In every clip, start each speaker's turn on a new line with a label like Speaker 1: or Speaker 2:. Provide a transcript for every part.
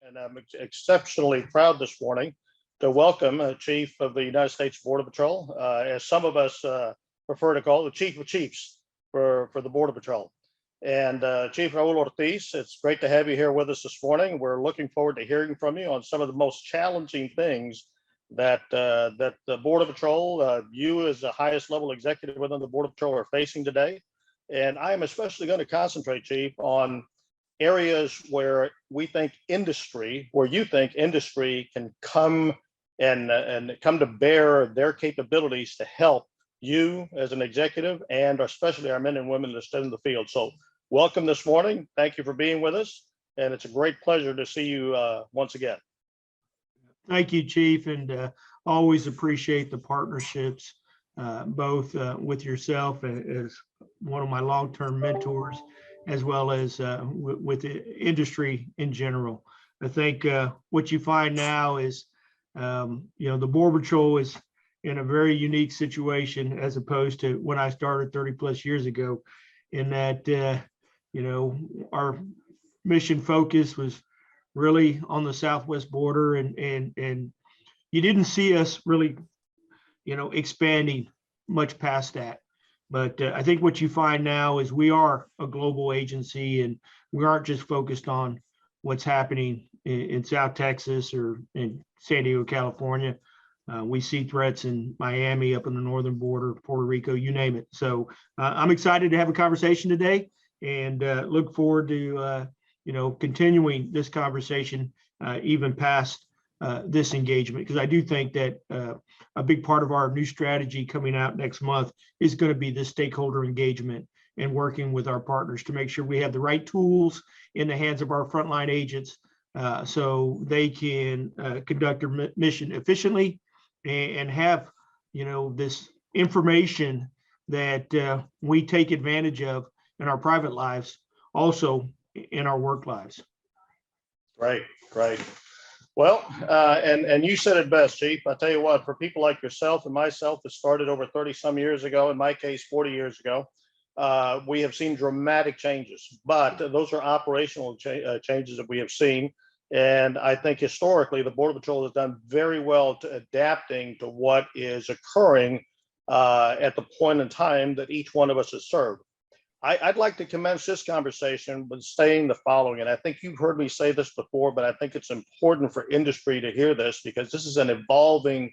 Speaker 1: And I'm exceptionally proud this morning to welcome Chief of the United States Border Patrol, as some of us prefer to call the Chief of Chiefs for the Border Patrol. And Chief Raul Ortiz, it's great to have you here with us this morning. We're looking forward to hearing from you on some of the most challenging things that the Border Patrol, you as the highest level executive within the Border Patrol, are facing today. And I am especially going to concentrate, Chief, on areas where you think industry can come and come to bear their capabilities to help you as an executive, and especially our men and women that stand in the field. So welcome this morning. Thank you for being with us. And it's a great pleasure to see you once again.
Speaker 2: Thank you, Chief, and always appreciate the partnerships, both with yourself as one of my long-term mentors, as well as with the industry in general. I think what you find now is, the Border Patrol is in a very unique situation as opposed to when I started 30 plus years ago, in that, our mission focus was really on the southwest border, and you didn't see us really, expanding much past that. But I think what you find now is we are a global agency, and we aren't just focused on what's happening in South Texas or in San Diego, California. We see threats in Miami, up in the northern border, Puerto Rico, you name it. So I'm excited to have a conversation today, and look forward to continuing this conversation even past this engagement, because I do think that a big part of our new strategy coming out next month is going to be the stakeholder engagement and working with our partners to make sure we have the right tools in the hands of our frontline agents, so they can conduct their mission efficiently and have this information that we take advantage of in our private lives, also in our work lives.
Speaker 1: Right. Well, and you said it best, Chief. I tell you what, for people like yourself and myself that started over 30 some years ago, in my case, 40 years ago, we have seen dramatic changes, but those are operational changes that we have seen. And I think historically, the Border Patrol has done very well to adapting to what is occurring at the point in time that each one of us has served. I'd like to commence this conversation with saying the following, and I think you've heard me say this before, but I think it's important for industry to hear this, because this is an evolving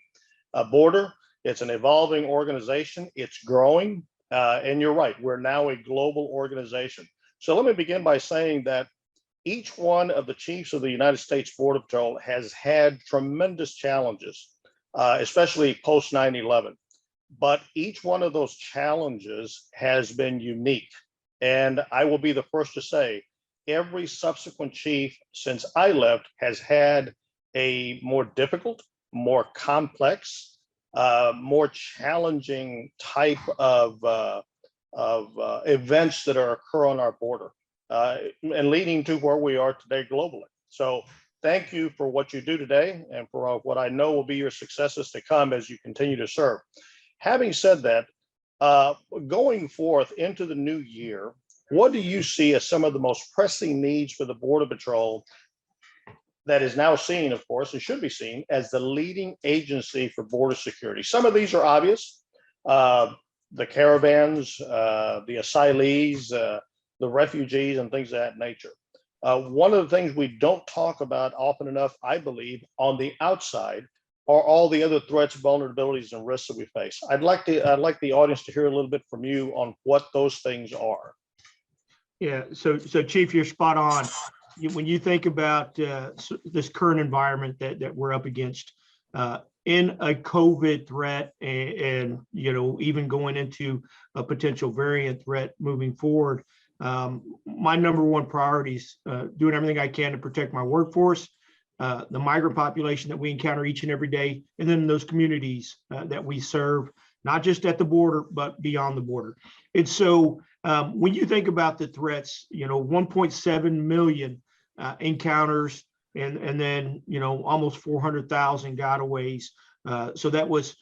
Speaker 1: border. It's an evolving organization. It's growing, and you're right, we're now a global organization. So let me begin by saying that each one of the chiefs of the United States Border Patrol has had tremendous challenges, especially post 9/11. But each one of those challenges has been unique. And I will be the first to say, every subsequent chief since I left has had a more difficult, more complex, more challenging type of events that are occurring on our border, and leading to where we are today globally. So thank you for what you do today, and for what I know will be your successes to come as you continue to serve. Having said that, going forth into the new year, what do you see as some of the most pressing needs for the Border Patrol that is now seen, of course, and should be seen as the leading agency for border security? Some of these are obvious: the caravans, the asylees, the refugees, and things of that nature. One of the things we don't talk about often enough, I believe, on the outside, are all the other threats, vulnerabilities, and risks that we face. I'd like the audience to hear a little bit from you on what those things are.
Speaker 2: Yeah, so Chief, you're spot on. When you think about this current environment that we're up against, in a COVID threat, and even going into a potential variant threat moving forward, my number one priority is doing everything I can to protect my workforce, the migrant population that we encounter each and every day, and then those communities that we serve, not just at the border, but beyond the border. And so when you think about the threats, 1.7 million encounters, and then, almost 400,000 gotaways. So that was,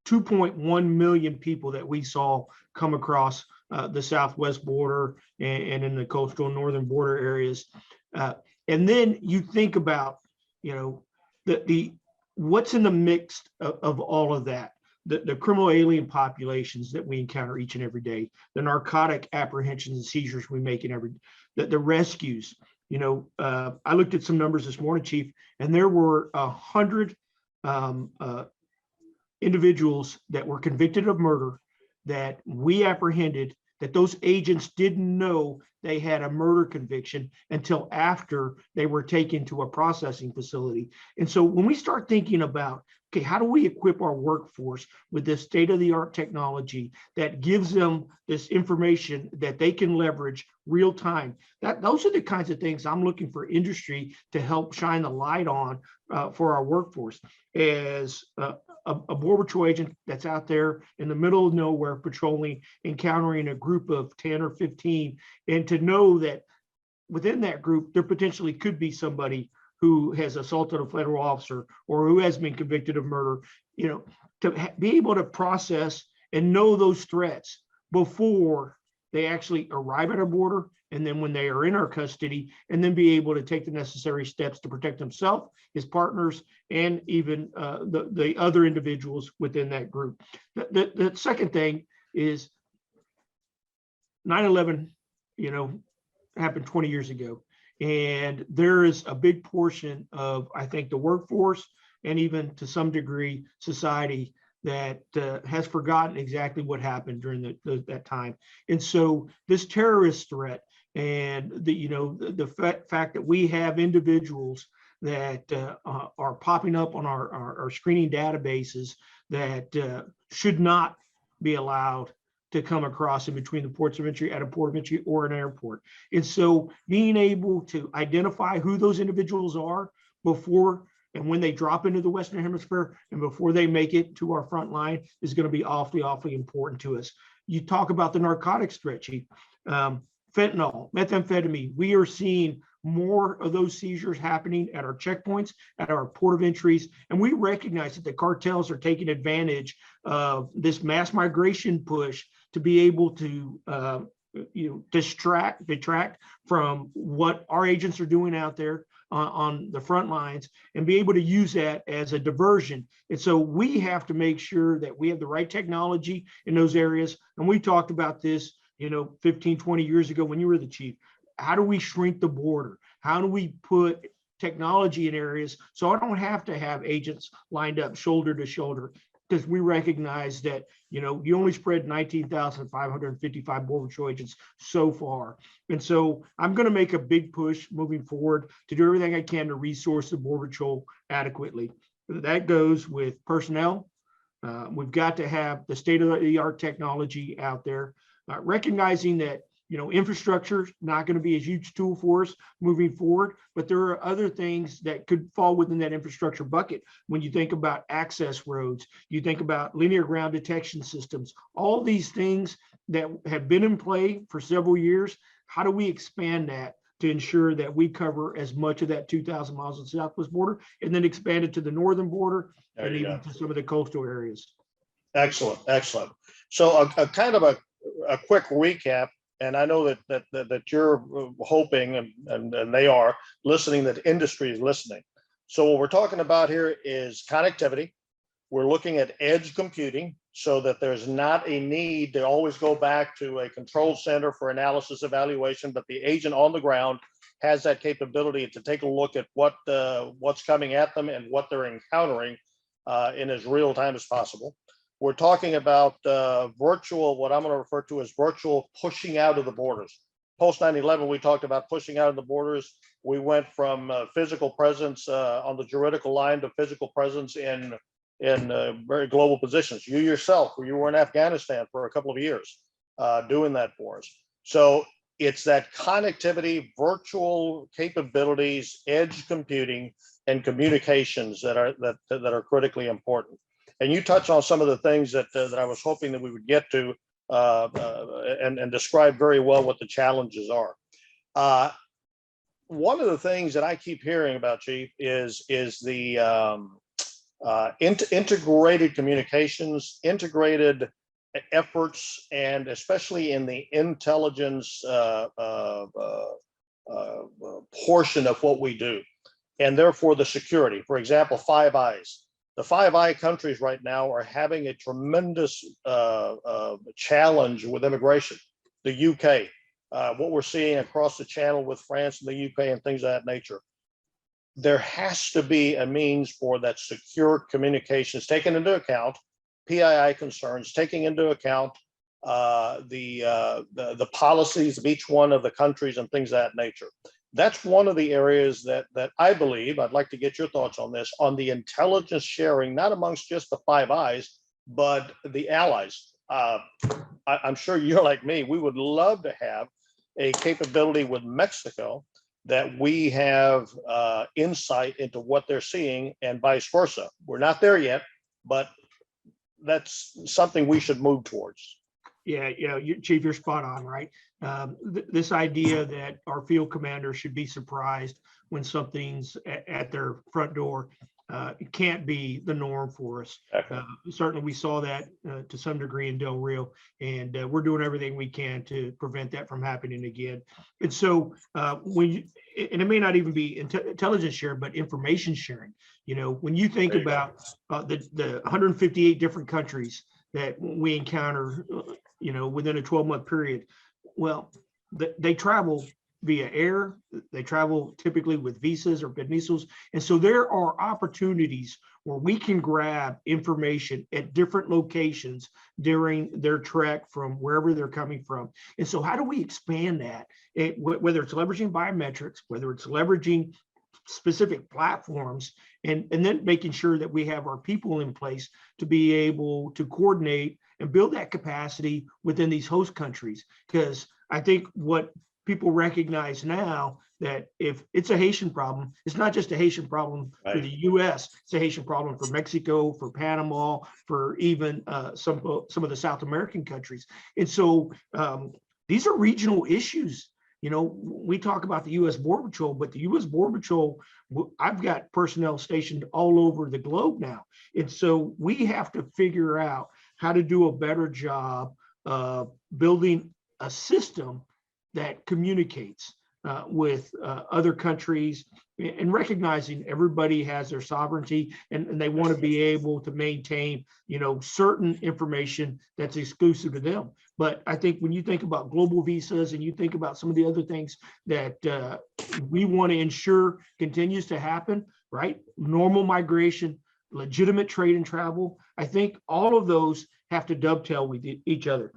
Speaker 2: 2.1 million people that we saw come across the southwest border and in the coastal northern border areas. And then you think about, the what's in the mix of all of that. The criminal alien populations that we encounter each and every day, the narcotic apprehensions and seizures we make in the rescues. I looked at some numbers this morning, Chief, and there were 100 individuals that were convicted of murder that we apprehended, that those agents didn't know they had a murder conviction until after they were taken to a processing facility. And so when we start thinking about, okay, how do we equip our workforce with this state-of-the-art technology that gives them this information that they can leverage real time? Those are the kinds of things I'm looking for industry to help shine the light on for our workforce. As a Border Patrol agent that's out there in the middle of nowhere patrolling, encountering a group of 10 or 15, and to know that within that group, there potentially could be somebody who has assaulted a federal officer or who has been convicted of murder, to be able to process and know those threats before they actually arrive at our border, and then when they are in our custody, and then be able to take the necessary steps to protect himself, his partners, and even the other individuals within that group. The second thing is 9/11, happened 20 years ago. And there is a big portion of, I think, the workforce and even to some degree society that has forgotten exactly what happened during that time. And so this terrorist threat and the fact that we have individuals that are popping up on our screening databases that should not be allowed to come across in between the ports of entry at a port of entry or an airport. And so being able to identify who those individuals are before and when they drop into the Western Hemisphere and before they make it to our front line is going to be awfully, awfully important to us. You talk about the narcotics threat, Chief. Fentanyl, methamphetamine, we are seeing more of those seizures happening at our checkpoints, at our port of entries. And we recognize that the cartels are taking advantage of this mass migration push to be able to detract from what our agents are doing out there on the front lines and be able to use that as a diversion. And so we have to make sure that we have the right technology in those areas. And we talked about this 15, 20 years ago when you were the chief. How do we shrink the border? How do we put technology in areas so I don't have to have agents lined up shoulder to shoulder? Because we recognize that, you only spread 19,555 Border Patrol agents so far. And so I'm going to make a big push moving forward to do everything I can to resource the Border Patrol adequately. That goes with personnel. We've got to have the state-of-the-art technology out there, recognizing that infrastructure is not going to be a huge tool for us moving forward, but there are other things that could fall within that infrastructure bucket. When you think about access roads, you think about linear ground detection systems, all these things that have been in play for several years. How do we expand that to ensure that we cover as much of that 2,000 miles of the southwest border and then expand it to the northern border and even to some of the coastal areas?
Speaker 1: Excellent, excellent. So a kind of a quick recap. And I know that you're hoping, and they are listening, that industry is listening. So what we're talking about here is connectivity. We're looking at edge computing so that there's not a need to always go back to a control center for analysis evaluation, but the agent on the ground has that capability to take a look at what's coming at them and what they're encountering in as real time as possible. We're talking about virtual, what I'm going to refer to as virtual pushing out of the borders. Post 9/11, we talked about pushing out of the borders. We went from physical presence on the juridical line to physical presence in very global positions. You yourself, you were in Afghanistan for a couple of years doing that for us. So it's that connectivity, virtual capabilities, edge computing, and communications that are critically important. And you touched on some of the things that I was hoping that we would get to and describe very well what the challenges are. One of the things that I keep hearing about, Chief, is the Integrated communications, integrated efforts, and especially in the intelligence portion of what we do, and therefore the security. For example, Five Eyes. The Five Eye countries right now are having a tremendous challenge with immigration. The UK, what we're seeing across the channel with France and the UK and things of that nature. There has to be a means for that secure communications, taking into account PII concerns, taking into account the policies of each one of the countries and things of that nature. That's one of the areas that I believe, I'd like to get your thoughts on this, on the intelligence sharing, not amongst just the Five Eyes, but the allies. I'm sure you're like me, we would love to have a capability with Mexico that we have insight into what they're seeing and vice versa. We're not there yet, but that's something we should move towards.
Speaker 2: Yeah, Chief, you're spot on, right? This idea that our field commander should be surprised when something's at their front door, it can't be the norm for us. Certainly, we saw that to some degree in Del Rio, and we're doing everything we can to prevent that from happening again. And so, and it may not even be intelligence sharing, but information sharing. When you think about the 158 different countries that we encounter, within a 12-month period, well, they travel via air, they travel typically with visas or permisos. And so there are opportunities where we can grab information at different locations during their trek from wherever they're coming from. And so how do we expand that? Whether it's leveraging biometrics, whether it's leveraging specific platforms, and then making sure that we have our people in place to be able to coordinate and build that capacity within these host countries. Because I think what people recognize now, that if it's a Haitian problem, it's not just a Haitian problem for the US, it's a Haitian problem for Mexico, for Panama, for even some of the South American countries. And so these are regional issues. We talk about the US Border Patrol, but the US Border Patrol, I've got personnel stationed all over the globe now. And so we have to figure out how to do a better job building a system that communicates with other countries, and recognizing everybody has their sovereignty, and they want to be able to maintain, certain information that's exclusive to them. But I think when you think about global visas and you think about some of the other things that we want to ensure continues to happen, right? Normal migration, legitimate trade and travel. I think all of those have to dovetail with each other.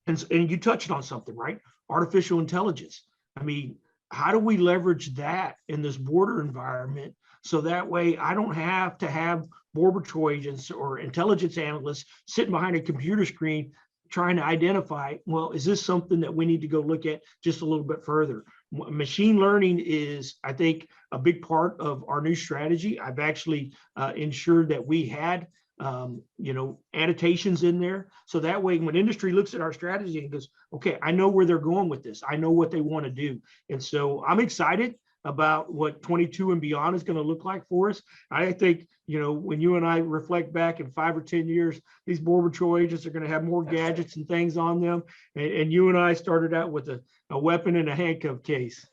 Speaker 2: And you touched on something, right? Artificial intelligence. I mean, how do we leverage that in this border environment so that way I don't have to have Border Patrol agents or intelligence analysts sitting behind a computer screen trying to identify, well, is this something that we need to go look at just a little bit further? Machine learning is, I think, a big part of our new strategy. I've actually ensured that we had annotations in there. So that way, when industry looks at our strategy and goes, okay, I know where they're going with this. I know what they want to do. And so I'm excited about what 22 and beyond is going to look like for us. I think, when you and I reflect back in 5 or 10 years, these Border Patrol agents are going to have more gadgets and things on them. And you and I started out with a weapon and a handcuff case.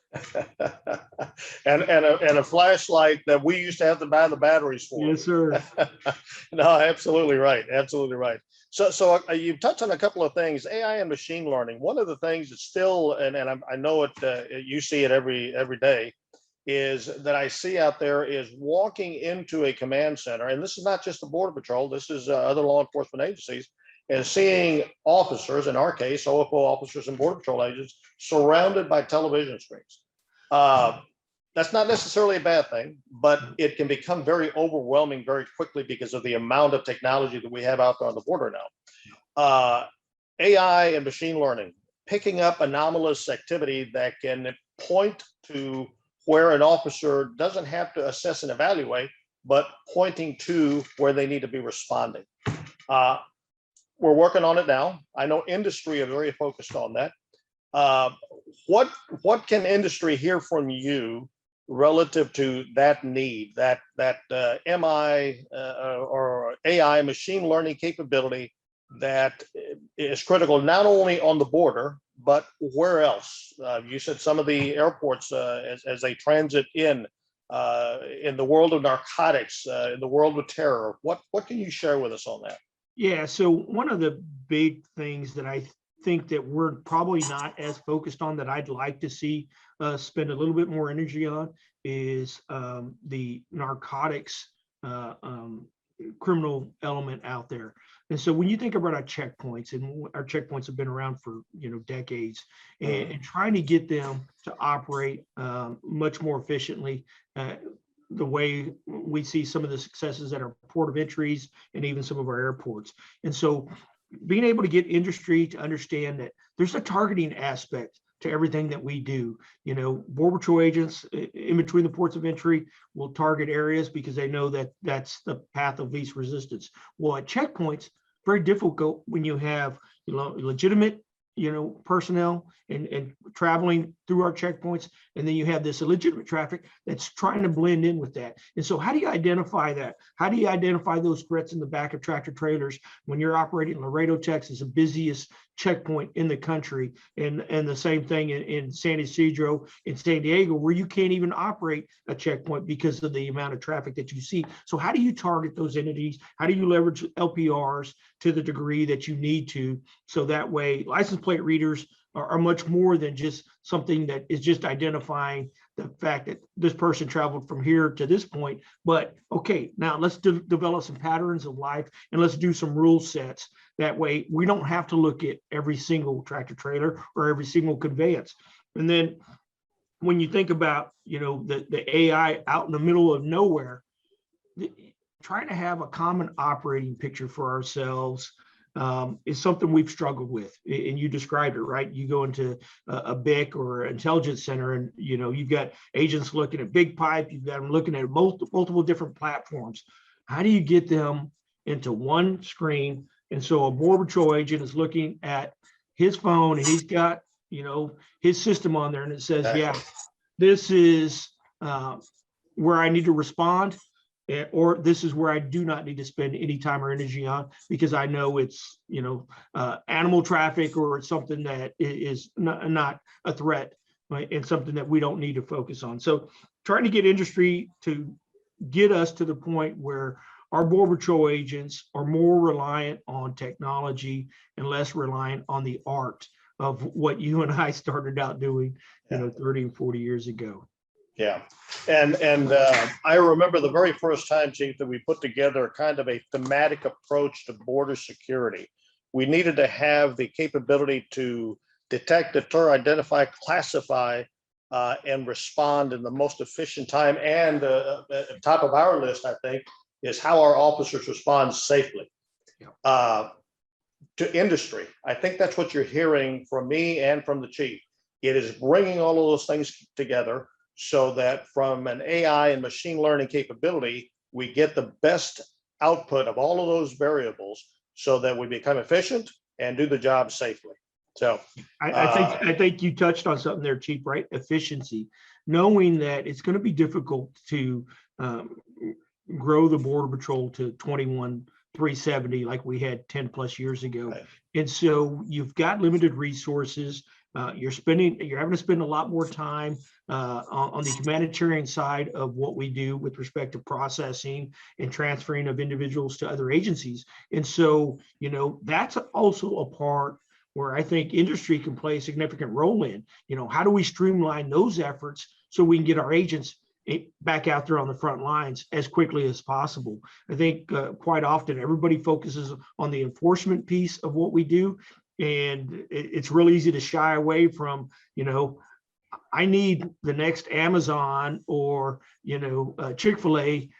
Speaker 1: and a flashlight that we used to have to buy the batteries for.
Speaker 2: Yes, sir.
Speaker 1: No, absolutely right. Absolutely right. So you've touched on a couple of things, AI and machine learning. One of the things that's still, and I know it, you see it every day, is that I see out there is walking into a command center, and this is not just the Border Patrol, this is other law enforcement agencies, and seeing officers, in our case, OFO officers and Border Patrol agents, surrounded by television screens. That's not necessarily a bad thing, but it can become very overwhelming very quickly because of the amount of technology that we have out there on the border now. AI and machine learning, picking up anomalous activity that can point to where an officer doesn't have to assess and evaluate, but pointing to where they need to be responding. We're working on it now. I know industry are very focused on that. What can industry hear from you relative to that need, that MI or AI machine learning capability that is critical not only on the border, but where else? You said some of the airports as they transit in the world of narcotics, in the world of terror. What can you share with us on that?
Speaker 2: Yeah, so one of the big things that I think that we're probably not as focused on that I'd like to see spend a little bit more energy on is the narcotics criminal element out there. And so when you think about our checkpoints, and our checkpoints have been around for decades, and trying to get them to operate much more efficiently, the way we see some of the successes at our port of entries and even some of our airports. And so being able to get industry to understand that there's a targeting aspect to everything that we do. Border Patrol agents in between the ports of entry will target areas because they know that that's the path of least resistance. Well, at checkpoints, very difficult when you have legitimate personnel and traveling through our checkpoints, and then you have this illegitimate traffic that's trying to blend in with that. And so how do you identify that? How do you identify those threats in the back of tractor trailers when you're operating in Laredo, Texas, the busiest checkpoint in the country, and the same thing in San Ysidro, in San Diego, where you can't even operate a checkpoint because of the amount of traffic that you see? So how do you target those entities? How do you leverage LPRs to the degree that you need to, so that way license plate readers are much more than just something that is just identifying the fact that this person traveled from here to this point, but okay, now let's develop some patterns of life and let's do some rule sets. That way we don't have to look at every single tractor trailer or every single conveyance. And then when you think about the AI out in the middle of nowhere, trying to have a common operating picture for ourselves is something we've struggled with. And you described it, right? You go into a BIC or intelligence center, and you've got agents looking at big pipe, you've got them looking at multiple different platforms. How do you get them into one screen? And so a Border Patrol agent is looking at his phone, and he's got his system on there, and it says, yeah, this is where I need to respond, or this is where I do not need to spend any time or energy on, because I know it's animal traffic, or it's something that is not a threat, right? And something that we don't need to focus on. So trying to get industry to get us to the point where our Border Patrol agents are more reliant on technology and less reliant on the art of what you and I started out doing 30 and 40 years ago.
Speaker 1: Yeah. And I remember the very first time, Chief, that we put together kind of a thematic approach to border security. We needed to have the capability to detect, deter, identify, classify, and respond in the most efficient time. And at the top of our list, I think, is how our officers respond safely to industry. I think that's what you're hearing from me and from the chief. It is bringing all of those things together, so that from an AI and machine learning capability, we get the best output of all of those variables so that we become efficient and do the job safely. So
Speaker 2: I think you touched on something there, Chief, right? Efficiency, knowing that it's going to be difficult to grow the Border Patrol to 21,370 like we had 10 plus years ago. Right. And so you've got limited resources. You're having to spend a lot more time on the humanitarian side of what we do with respect to processing and transferring of individuals to other agencies. And so, that's also a part where I think industry can play a significant role in. How do we streamline those efforts so we can get our agents back out there on the front lines as quickly as possible? I think quite often everybody focuses on the enforcement piece of what we do, and it's really easy to shy away from, I need the next Amazon or, Chick-fil-A,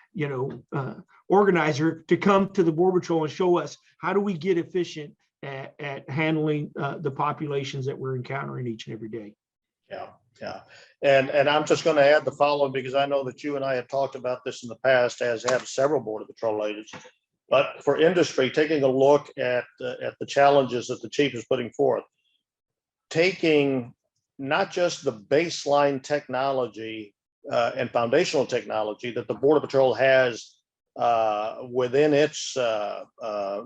Speaker 2: organizer to come to the Border Patrol and show us how do we get efficient at handling the populations that we're encountering each and every day.
Speaker 1: Yeah. And I'm just going to add the following, because I know that you and I have talked about this in the past, as have several Border Patrol agents. But for industry, taking a look at the challenges that the chief is putting forth, taking not just the baseline technology and foundational technology that the Border Patrol has within its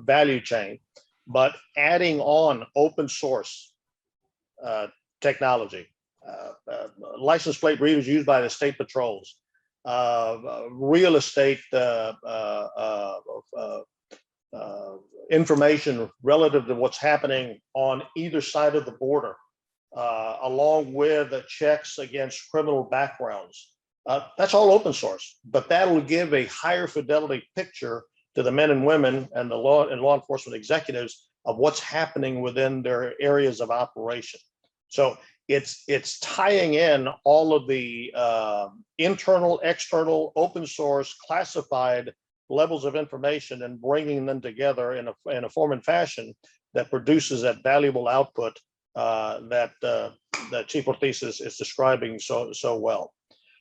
Speaker 1: value chain, but adding on open source technology, license plate readers used by the state patrols, real estate information relative to what's happening on either side of the border, along with the checks against criminal backgrounds. That's all open source, but that'll give a higher fidelity picture to the men and women and the law enforcement executives of what's happening within their areas of operation. So it's tying in all of the internal, external, open source, classified levels of information and bringing them together in a form and fashion that produces that valuable output that Chief Ortiz is describing so well.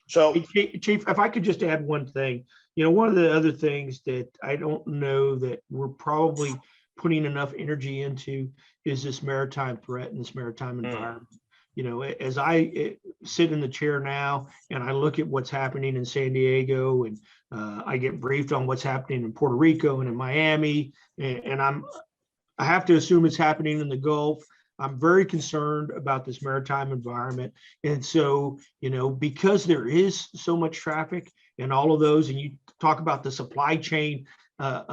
Speaker 1: So,
Speaker 2: Chief, if I could just add one thing, one of the other things that I don't know that we're probably putting enough energy into is this maritime threat and this maritime environment. As I sit in the chair now and I look at what's happening in San Diego, and I get briefed on what's happening in Puerto Rico and in Miami, and I have to assume it's happening in the Gulf. I'm very concerned about this maritime environment. And so, because there is so much traffic and all of those, and you talk about the supply chain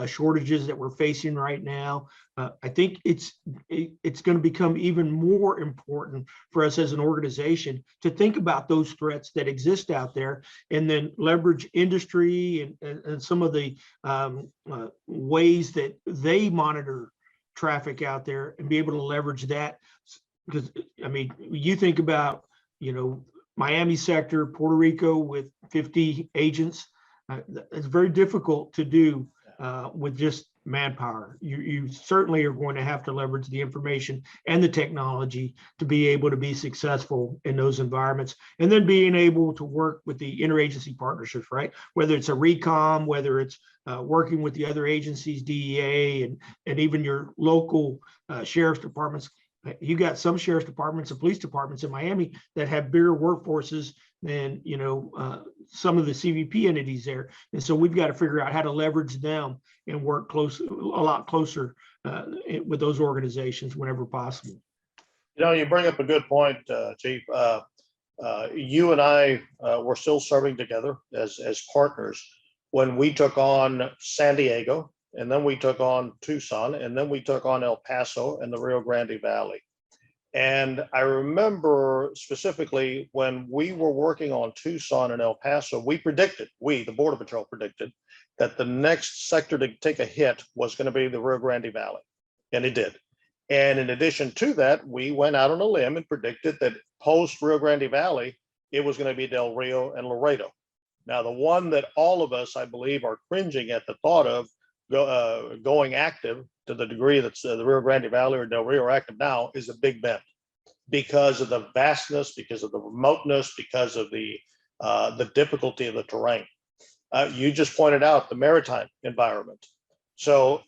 Speaker 2: shortages that we're facing right now, I think it's going to become even more important for us as an organization to think about those threats that exist out there, and then leverage industry and some of the ways that they monitor traffic out there and be able to leverage that. Because you think about Miami sector, Puerto Rico with 50 agents, it's very difficult to do with just manpower. You certainly are going to have to leverage the information and the technology to be able to be successful in those environments, and then being able to work with the interagency partnerships, right? Whether it's a recom, whether it's working with the other agencies, DEA, and even your local sheriff's departments. You got some sheriff's departments and police departments in Miami that have bigger workforces than some of the CVP entities there, and so we've got to figure out how to leverage them and work a lot closer with those organizations whenever possible.
Speaker 1: You bring up a good point, Chief. You and I were still serving together as partners when we took on San Diego, and then we took on Tucson, and then we took on El Paso and the Rio Grande Valley. And I remember specifically when we were working on Tucson and El Paso, the Border Patrol predicted that the next sector to take a hit was going to be the Rio Grande Valley, and it did. And in addition to that, we went out on a limb and predicted that post Rio Grande Valley, it was going to be Del Rio and Laredo. Now, the one that all of us, I believe, are cringing at the thought of going active to the degree that the Rio Grande Valley or Del Rio are active now is a Big Bend, because of the vastness, because of the remoteness, because of the difficulty of the terrain. You just pointed out the maritime environment. So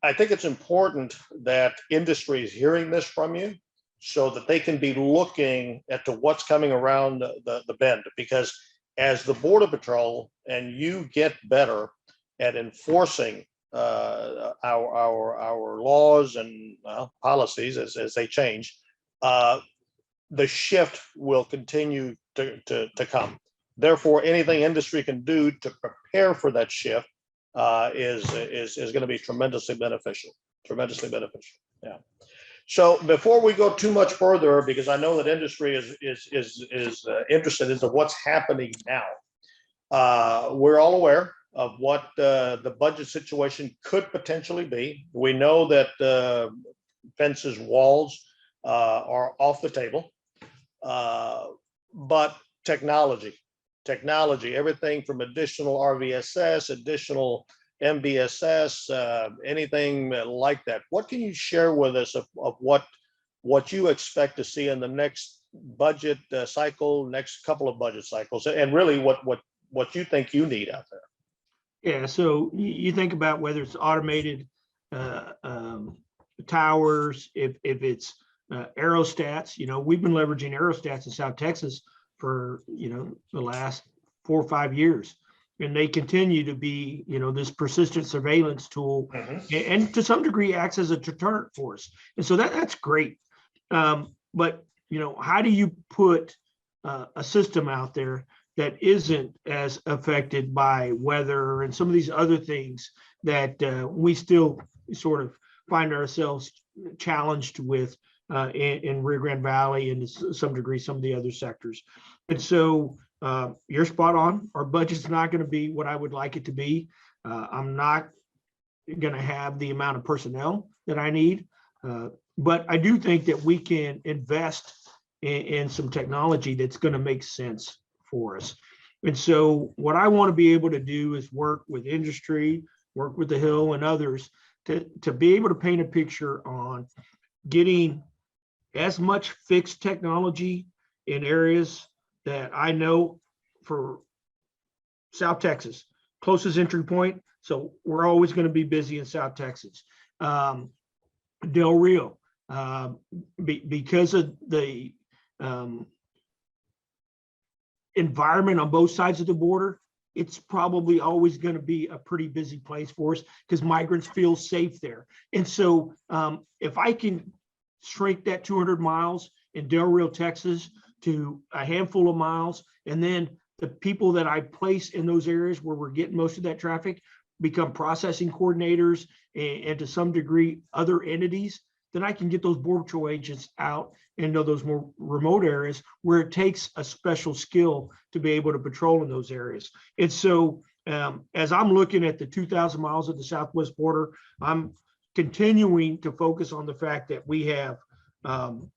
Speaker 1: I think it's important that industry is hearing this from you so that they can be looking at to what's coming around the bend, because as the Border Patrol and you get better at enforcing our laws and policies as they change, the shift will continue to come. Therefore, anything industry can do to prepare for that shift is going to be tremendously beneficial. Yeah. So before we go too much further, because I know that industry is interested into what's happening now, we're all aware of what the budget situation could potentially be. We know that fences, walls are off the table, but technology, everything from additional RVSS, additional MBSS, anything like that. What can you share with us of what you expect to see in the next budget cycle, next couple of budget cycles, and really what you think you need out there?
Speaker 2: Yeah, so you think about whether it's automated towers, if it's aerostats. We've been leveraging aerostats in South Texas for the last 4 or 5 years. And they continue to be, this persistent surveillance tool, and to some degree acts as a deterrent for us. And so that's great. But, how do you put a system out there that isn't as affected by weather and some of these other things that we still sort of find ourselves challenged with in Rio Grande Valley and to some degree some of the other sectors? And so you're spot on. Our budget's not going to be what I would like it to be. I'm not going to have the amount of personnel that I need, but I do think that we can invest in some technology that's going to make sense for us. And so what I want to be able to do is work with industry, work with the Hill and others to be able to paint a picture on getting as much fixed technology in areas that I know for South Texas, closest entry point. So we're always going to be busy in South Texas. Del Rio, because of the environment on both sides of the border, it's probably always going to be a pretty busy place for us because migrants feel safe there. And so if I can shrink that 200 miles in Del Rio, Texas to a handful of miles, and then the people that I place in those areas where we're getting most of that traffic become processing coordinators and to some degree other entities, then I can get those Border Patrol agents out into those more remote areas where it takes a special skill to be able to patrol in those areas. And so as I'm looking at the 2,000 miles of the southwest border, I'm continuing to focus on the fact that we have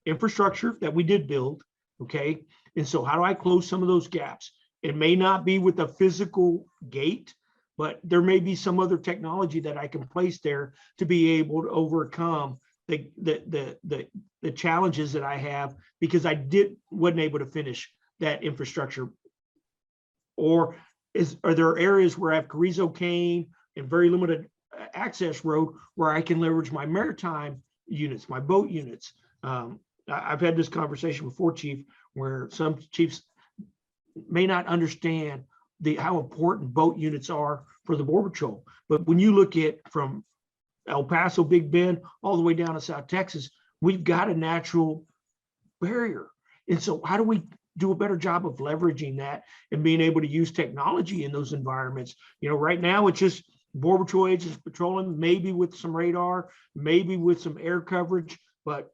Speaker 2: infrastructure that we did build, okay? And so how do I close some of those gaps? It may not be with a physical gate, but there may be some other technology that I can place there to be able to overcome the challenges that I have because I wasn't able to finish that infrastructure. Or are there areas where I have Carrizo Cane and very limited access road where I can leverage my maritime units, my boat units? I've had this conversation before, Chief, where some chiefs may not understand how important boat units are for the Border Patrol. But when you look at from El Paso, Big Bend, all the way down to South Texas, we've got a natural barrier. And so how do we do a better job of leveraging that and being able to use technology in those environments? Right now it's just Border Patrol agents patrolling, maybe with some radar, maybe with some air coverage, but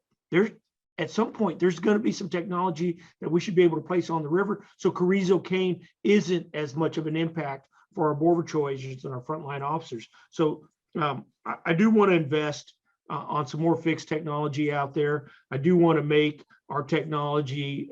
Speaker 2: at some point, there's going to be some technology that we should be able to place on the river. So Carrizo Cane isn't as much of an impact for our Border Patrol agents and our frontline officers. So I do want to invest on some more fixed technology out there. I do want to make our technology,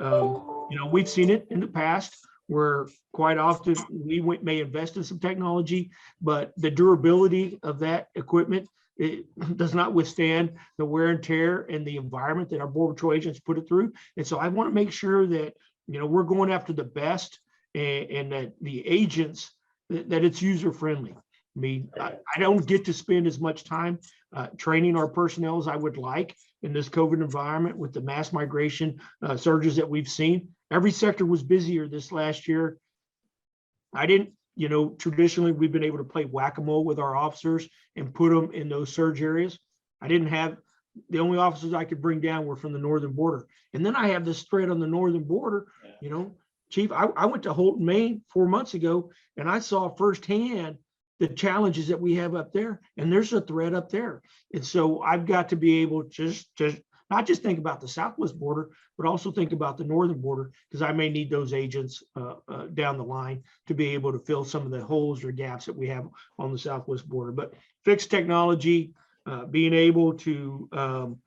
Speaker 2: we've seen it in the past where quite often we may invest in some technology, but the durability of that equipment, it does not withstand the wear and tear and the environment that our Border Patrol agents put it through. And so I want to make sure that, we're going after the best and that the agents, that it's user friendly. I mean, I don't get to spend as much time training our personnel as I would like in this COVID environment with the mass migration surges that we've seen. Every sector was busier this last year. Traditionally we've been able to play whack-a-mole with our officers and put them in those surge areas. The only officers I could bring down were from the northern border. And then I have this threat on the northern border, Chief, I went to Holton, Maine 4 months ago, and I saw firsthand the challenges that we have up there. And there's a threat up there. And so I've got to be able to not just think about the southwest border, but also think about the northern border, because I may need those agents down the line to be able to fill some of the holes or gaps that we have on the southwest border. But fixed technology, being able to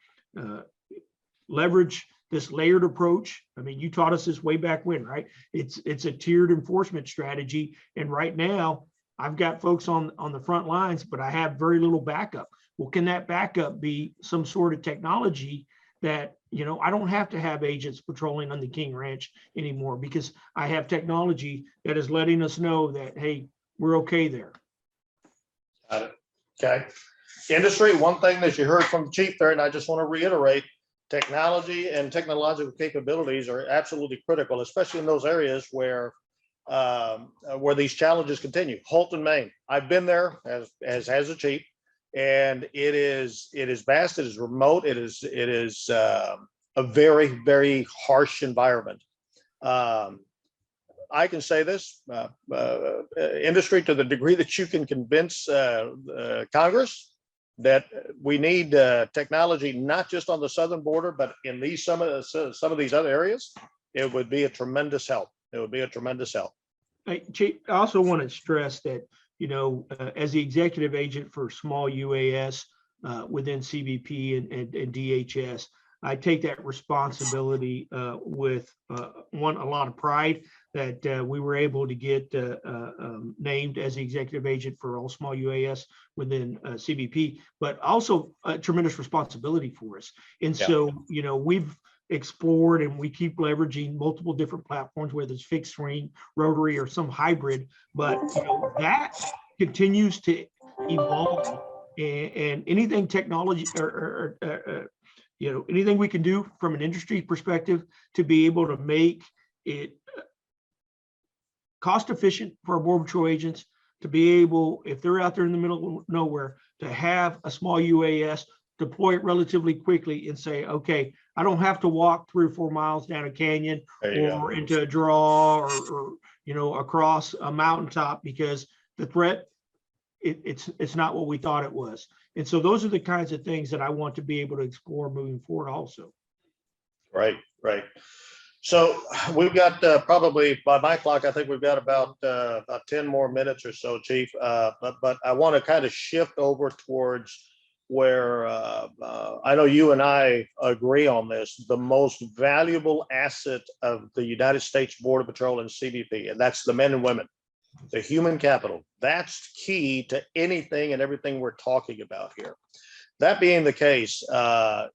Speaker 2: leverage this layered approach. I mean, you taught us this way back when, right? It's a tiered enforcement strategy. And right now, I've got folks on the front lines, but I have very little backup. Well, can that backup be some sort of technology that, I don't have to have agents patrolling on the King Ranch anymore because I have technology that is letting us know that, hey, we're okay there.
Speaker 1: Got it. Okay. Industry, one thing that you heard from the chief there, and I just want to reiterate, technology and technological capabilities are absolutely critical, especially in those areas where where these challenges continue. Halton, Maine. I've been there as a chief, and it is vast. It is remote. It is a very, very harsh environment. I can say this, industry, to the degree that you can convince Congress that we need technology, not just on the southern border, but in some of these other areas, it would be a tremendous help. It would be a tremendous help.
Speaker 2: Chief, I also want to stress that, as the executive agent for small UAS within CBP and DHS, I take that responsibility with a lot of pride that we were able to get named as the executive agent for all small UAS within CBP, but also a tremendous responsibility for us. And so, we've explored and we keep leveraging multiple different platforms, whether it's fixed wing, rotary, or some hybrid, but that continues to evolve, and anything technology or anything we can do from an industry perspective to be able to make it cost efficient for our Border Patrol agents to be able, if they're out there in the middle of nowhere, to have a small UAS, deploy it relatively quickly and say, okay, I don't have to walk 3 or 4 miles down a canyon or into a draw or across a mountaintop, because the threat, it's not what we thought it was. And so those are the kinds of things that I want to be able to explore moving forward also. Right.
Speaker 1: So we've got probably, by my clock, I think we've got about 10 more minutes or so, Chief. But I want to kind of shift over towards where I know you and I agree on this, the most valuable asset of the United States Border Patrol and CBP, and that's the men and women, the human capital. That's key to anything and everything we're talking about here. That being the case,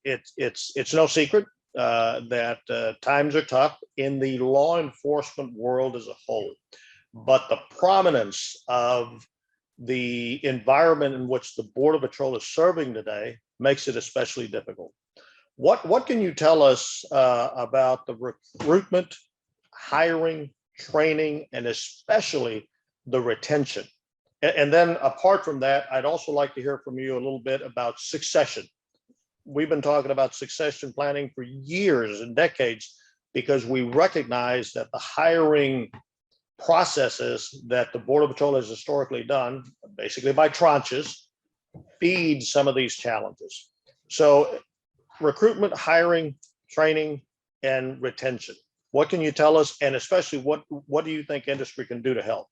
Speaker 1: it's no secret that times are tough in the law enforcement world as a whole, but the prominence of the environment in which the Border Patrol is serving today makes it especially difficult. What can you tell us about the recruitment, hiring, training, and especially the retention? And then apart from that, I'd also like to hear from you a little bit about succession. We've been talking about succession planning for years and decades because we recognize that the hiring processes that the Border Patrol has historically done, basically by tranches, feed some of these challenges. So recruitment, hiring, training, and retention. What can you tell us? And especially what do you think industry can do to help?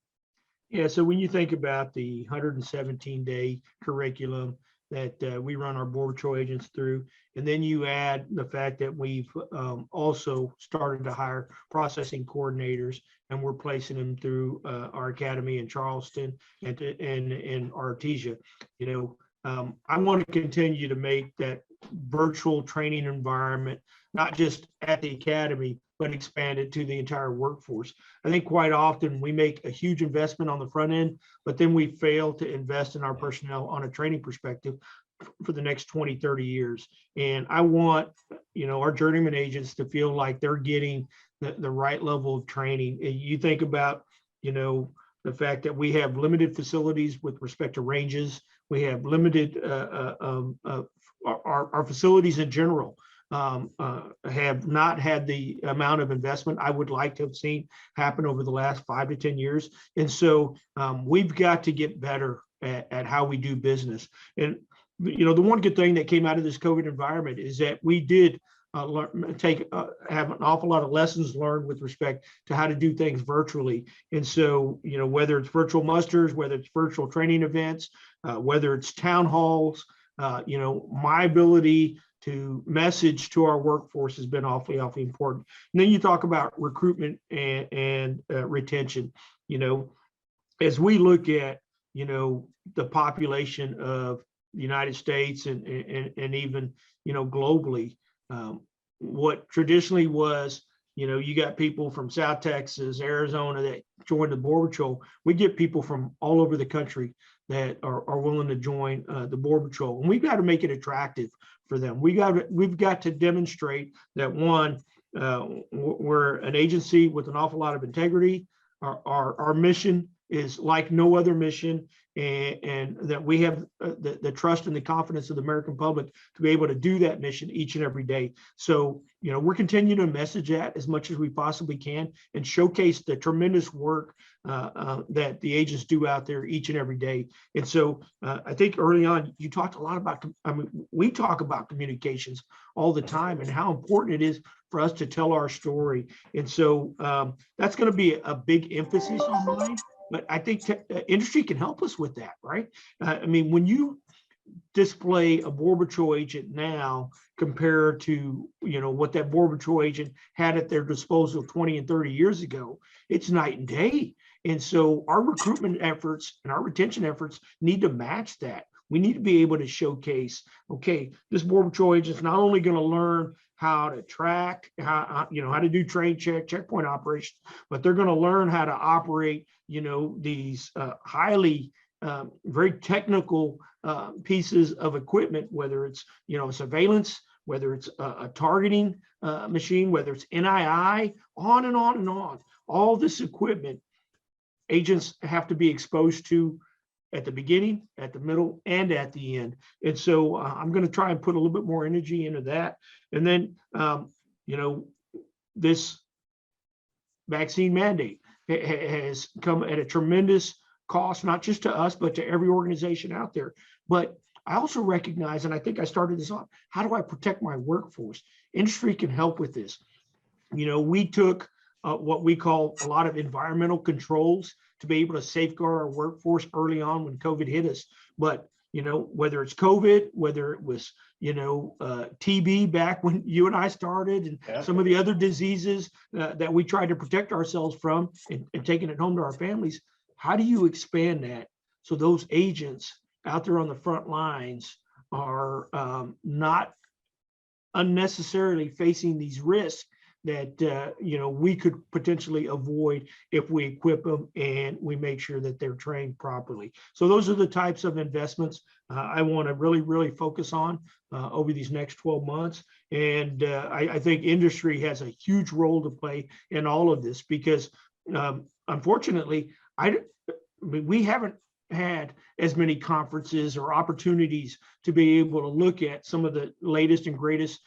Speaker 2: Yeah, so when you think about the 117-day curriculum that we run our Border Patrol agents through, and then you add the fact that we've also started to hire processing coordinators, and we're placing them through our academy in Charleston and in Artesia. I want to continue to make that virtual training environment, not just at the academy, but expand it to the entire workforce. I think quite often we make a huge investment on the front end, but then we fail to invest in our personnel on a training perspective for the next 20, 30 years. And I want, our journeyman agents to feel like they're getting the right level of training. And you think about, the fact that we have limited facilities with respect to ranges. We have limited, our facilities in general have not had the amount of investment I would like to have seen happen over the last 5 to 10 years. And so we've got to get better at how we do business. And, the one good thing that came out of this COVID environment is that we did have an awful lot of lessons learned with respect to how to do things virtually. And so, whether it's virtual musters, whether it's virtual training events, whether it's town halls, my ability to message to our workforce has been awfully important. And then you talk about recruitment and retention. As we look at, the population of the United States and even, globally, what traditionally was, you got people from South Texas, Arizona that joined the Border Patrol. We get people from all over the country that are willing to join the Border Patrol, and we've got to make it attractive for them. We've got to demonstrate that, one, we're an agency with an awful lot of integrity. our mission is like no other mission, and that we have the trust and the confidence of the American public to be able to do that mission each and every day. So, we're continuing to message that as much as we possibly can and showcase the tremendous work that the agents do out there each and every day. And so I think early on, you talked a lot about, we talk about communications all the time and how important it is for us to tell our story. And so that's going to be a big emphasis on mine. But I think industry can help us with that, right? When you display a Border Patrol agent now compared to, what that Border Patrol agent had at their disposal 20 and 30 years ago, it's night and day. And so our recruitment efforts and our retention efforts need to match that. We need to be able to showcase, okay, this Border Patrol agent is not only going to learn how to track, how to do train checkpoint operations, but they're going to learn how to operate, these highly, very technical pieces of equipment, whether it's, surveillance, whether it's a targeting machine, whether it's NII, on and on and on. All this equipment agents have to be exposed to at the beginning, at the middle, and at the end. And so I'm going to try and put a little bit more energy into that. And then, this vaccine mandate has come at a tremendous cost, not just to us, but to every organization out there. But I also recognize, and I think I started this off, how do I protect my workforce? Industry can help with this. We took what we call a lot of environmental controls to be able to safeguard our workforce early on when COVID hit us. But, whether it's COVID, whether it was, TB back when you and I started, and some of the other diseases that we tried to protect ourselves from and taking it home to our families, how do you expand that so those agents out there on the front lines are not unnecessarily facing these risks that we could potentially avoid if we equip them and we make sure that they're trained properly. So those are the types of investments I want to really focus on over these next 12 months. And I think industry has a huge role to play in all of this because unfortunately, we haven't had as many conferences or opportunities to be able to look at some of the latest and greatest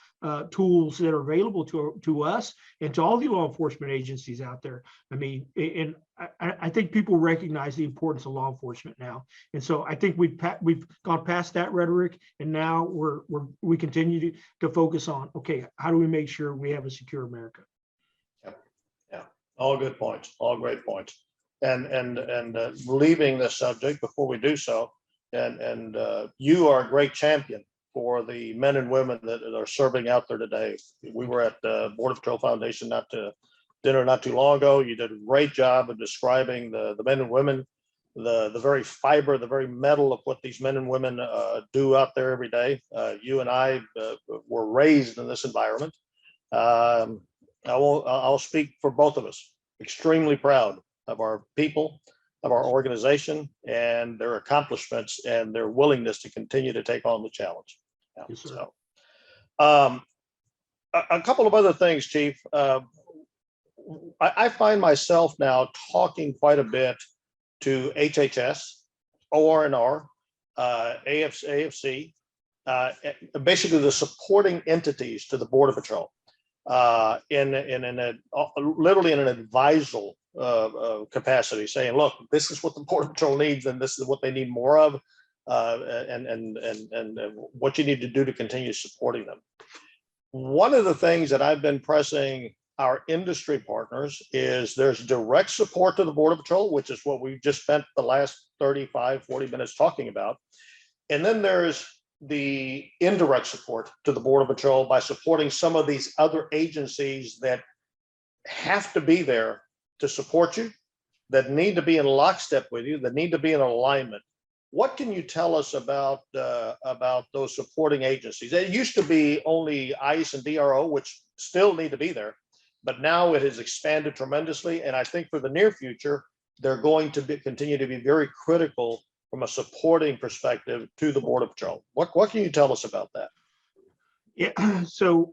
Speaker 2: tools that are available to us and to all the law enforcement agencies out there. And I think people recognize the importance of law enforcement now. And so I think we've gone past that rhetoric, and now we continue to focus on, okay, how do we make sure we have a secure America?
Speaker 1: Yeah, all good points, all great points. And leaving this subject before we do so, and you are a great champion for the men and women that are serving out there today. We were at the Border Patrol Foundation dinner not too long ago. You did a great job of describing the men and women, the very fiber, the very metal of what these men and women do out there every day. You and I were raised in this environment. I'll speak for both of us. Extremely proud of our people, of our organization, and their accomplishments and their willingness to continue to take on the challenge.
Speaker 2: Yes, sir.
Speaker 1: So, a couple of other things, Chief. I find myself now talking quite a bit to HHS, OR&R, AFC, basically the supporting entities to the Border Patrol, literally in an advisal capacity, saying, look, this is what the Border Patrol needs, and this is what they need more of, and what you need to do to continue supporting them. One of the things that I've been pressing our industry partners is there's direct support to the Border Patrol, which is what we've just spent the last 35, 40 minutes talking about. And then there's the indirect support to the Border Patrol by supporting some of these other agencies that have to be there to support you, that need to be in lockstep with you, that need to be in alignment. What can you tell us about those supporting agencies? It used to be only ICE and DRO, which still need to be there, but now it has expanded tremendously. And I think for the near future, they're going to continue to be very critical from a supporting perspective to the Border Patrol. What can you tell us about that?
Speaker 2: Yeah, so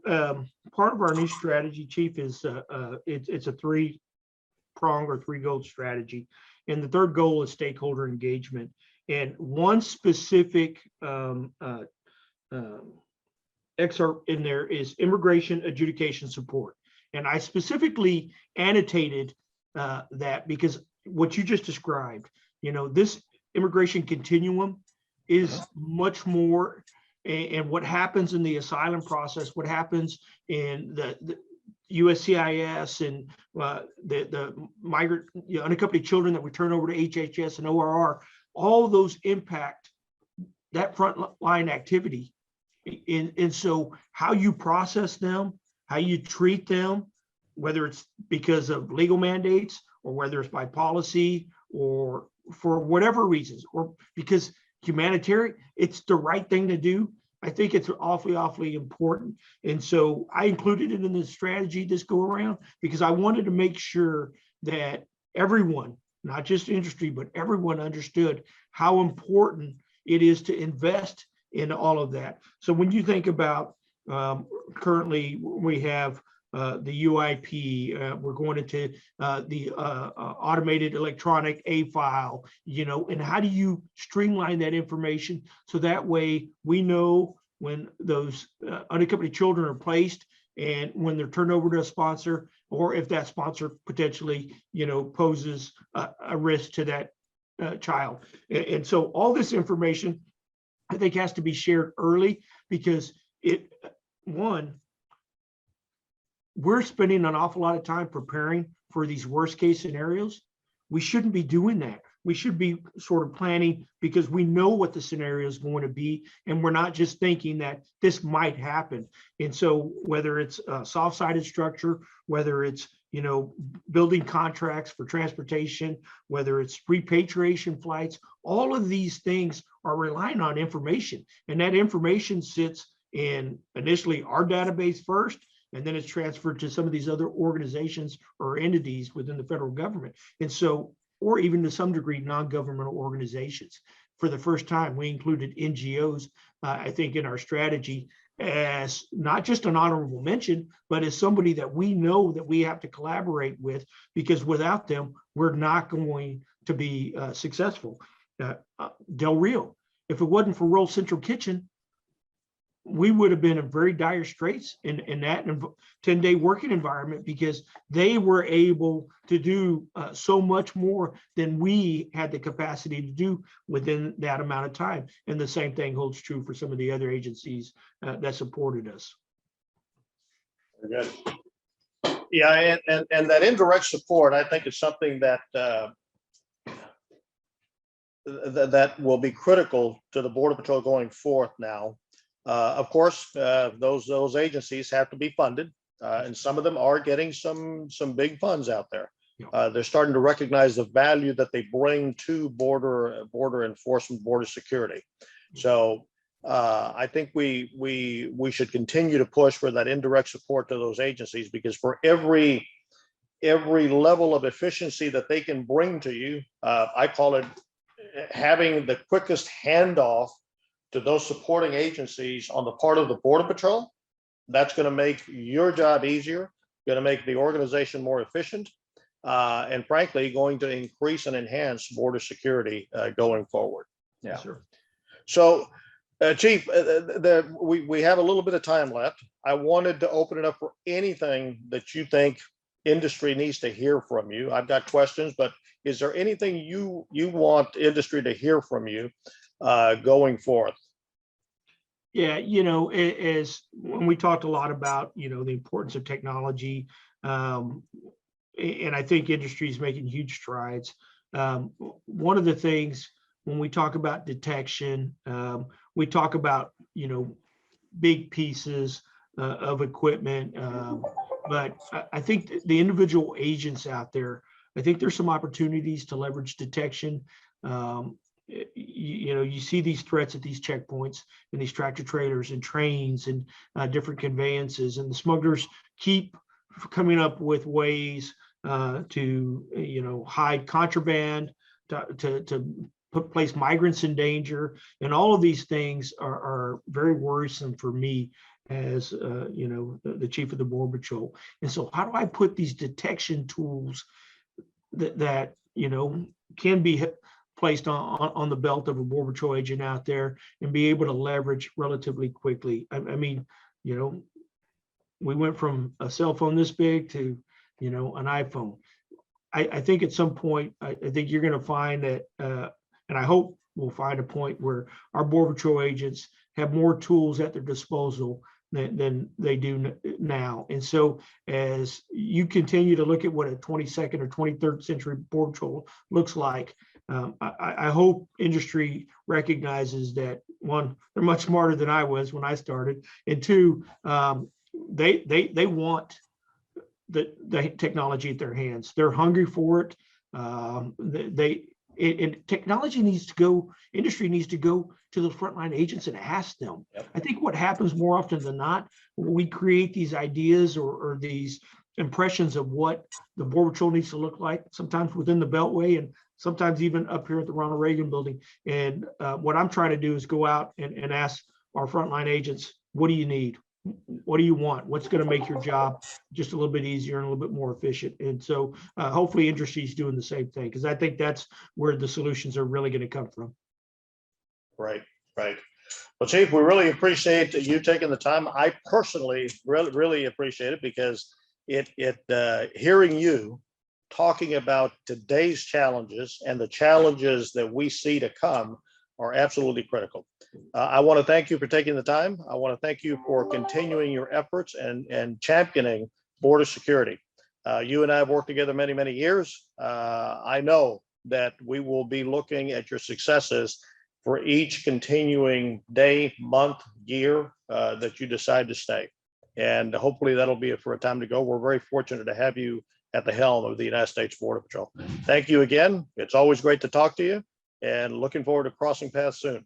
Speaker 2: part of our new strategy, Chief, is it's a 3-pronged three-prong or three-goal strategy. And the third goal is stakeholder engagement. And one specific excerpt in there is immigration adjudication support. And I specifically annotated that because what you just described, this immigration continuum is much more, and what happens in the asylum process, what happens in the USCIS and the migrant, unaccompanied children that we turn over to HHS and ORR, all those impact that frontline activity. And so how you process them, how you treat them, whether it's because of legal mandates or whether it's by policy or for whatever reasons, or because humanitarian, it's the right thing to do. I think it's awfully important. And so I included it in the strategy this go around because I wanted to make sure that everyone, not just industry, but everyone understood how important it is to invest in all of that. So when you think about currently we have the UIP, we're going into the automated electronic A file, and how do you streamline that information so that way we know when those unaccompanied children are placed and when they're turned over to a sponsor, or if that sponsor potentially, poses a risk to that child. And so all this information, I think, has to be shared early because we're spending an awful lot of time preparing for these worst case scenarios. We shouldn't be doing that. We should be sort of planning because we know what the scenario is going to be, and we're not just thinking that this might happen. And so whether it's a soft-sided structure, whether it's building contracts for transportation, whether it's repatriation flights, all of these things are relying on information. And that information sits in initially our database first, and then it's transferred to some of these other organizations or entities within the federal government. And so, or even to some degree, non-governmental organizations. For the first time, we included NGOs, I think, in our strategy as not just an honorable mention, but as somebody that we know that we have to collaborate with, because without them, we're not going to be successful. Del Rio, if it wasn't for Roll Central Kitchen, we would have been in very dire straits in that 10-day working environment because they were able to do so much more than we had the capacity to do within that amount of time. And the same thing holds true for some of the other agencies that supported us.
Speaker 1: Very good. Yeah, and that indirect support, I think, is something that that will be critical to the Border Patrol going forth now. Of course, those agencies have to be funded, and some of them are getting some big funds out there. They're starting to recognize the value that they bring to border enforcement, border security. So I think we should continue to push for that indirect support to those agencies, because for every level of efficiency that they can bring to you, I call it having the quickest handoff to those supporting agencies on the part of the Border Patrol. That's going to make your job easier, going to make the organization more efficient, and frankly, going to increase and enhance border security going forward. Yeah. Sure. So, Chief, we have a little bit of time left. I wanted to open it up for anything that you think industry needs to hear from you. I've got questions, but is there anything you want industry to hear from you going forth?
Speaker 2: Yeah, as when we talked a lot about, the importance of technology, and I think industry is making huge strides. One of the things when we talk about detection, we talk about, big pieces of equipment, but I think the individual agents out there, I think there's some opportunities to leverage detection. You see these threats at these checkpoints and these tractor trailers and trains and different conveyances, and the smugglers keep coming up with ways to hide contraband, to place migrants in danger, and all of these things are very worrisome for me as the chief of the Border Patrol. And so how do I put these detection tools that can be placed on the belt of a Border Patrol agent out there and be able to leverage relatively quickly. I mean, we went from a cell phone this big to, an iPhone. I think at some point, I think you're going to find that, and I hope we'll find a point where our Border Patrol agents have more tools at their disposal than they do now. And so as you continue to look at what a 22nd or 23rd century Border Patrol looks like, I hope industry recognizes that, one, they're much smarter than I was when I started, and two, they want the technology at their hands. They're hungry for it. Technology needs to go, industry needs to go to the frontline agents and ask them.
Speaker 1: Yep.
Speaker 2: I think what happens more often than not, we create these ideas or these impressions of what the Border Patrol needs to look like, sometimes within the Beltway and sometimes even up here at the Ronald Reagan building. And what I'm trying to do is go out and ask our frontline agents, what do you need? What do you want? What's going to make your job just a little bit easier and a little bit more efficient? And so hopefully industry is doing the same thing, because I think that's where the solutions are really going to come from.
Speaker 1: Right. Well, Chief, we really appreciate you taking the time. I personally really appreciate it, because hearing you talking about today's challenges and the challenges that we see to come are absolutely critical. I want to thank you for taking the time. I want to thank you for continuing your efforts and championing border security. You and I have worked together many, many years. I know that we will be looking at your successes for each continuing day, month, year that you decide to stay. And hopefully that'll be it for a time to go. We're very fortunate to have you at the helm of the United States Border Patrol. Thank you again. It's always great to talk to you, and looking forward to crossing paths soon.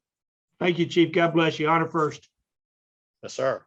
Speaker 2: Thank you, Chief. God bless you. Honor first.
Speaker 1: Yes, sir.